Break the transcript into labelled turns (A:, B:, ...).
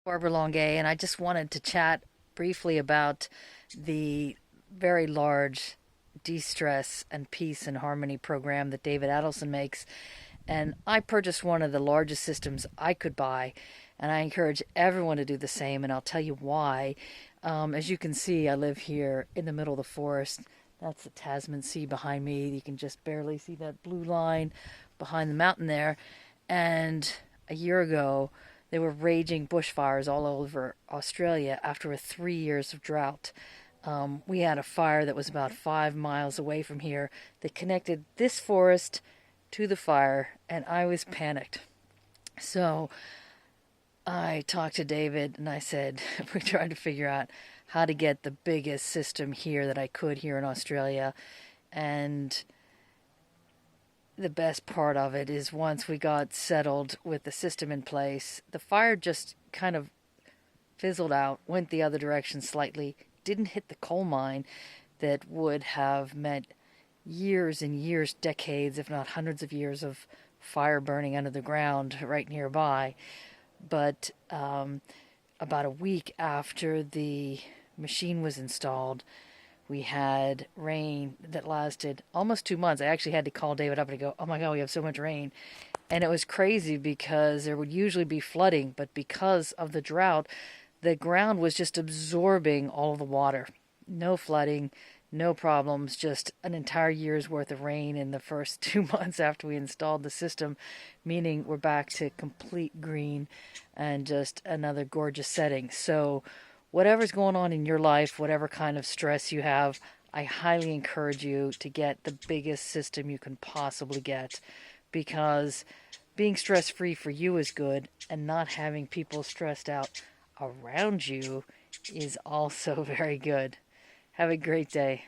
A: Barbara Longue, and I just wanted to chat briefly about the very large de-stress and peace and harmony program that David Adelson makes. And I purchased one of the largest systems I could buy, and I encourage everyone to do the same, and I'll tell you why. As you can see, I live here in the middle of the forest. That's the Tasman Sea behind me. You can just barely see that blue line behind the mountain there. And a year ago, there were raging bushfires all over Australia after 3 years of drought. We had a fire that was about 5 miles away from here that connected this forest to the fire, and I was panicked. So I talked to David and I said, we tried to figure out how to get the biggest system here that I could here in Australia. And the best part of it is once we got settled with the system in place, the fire just kind of fizzled out, went the other direction slightly, didn't hit the coal mine that would have meant years and years, decades, if not hundreds of years of fire burning under the ground right nearby. But about a week after the machine was installed, we had rain that lasted almost 2 months. I actually had to call David up and go, oh my God, we have so much rain. And it was crazy because there would usually be flooding, but because of the drought, the ground was just absorbing all of the water. No flooding, no problems, just an entire year's worth of rain in the first 2 months after we installed the system, meaning we're back to complete green and just another gorgeous setting. So whatever's going on in your life, whatever kind of stress you have, I highly encourage you to get the biggest system you can possibly get, because being stress-free for you is good, and not having people stressed out around you is also very good. Have a great day.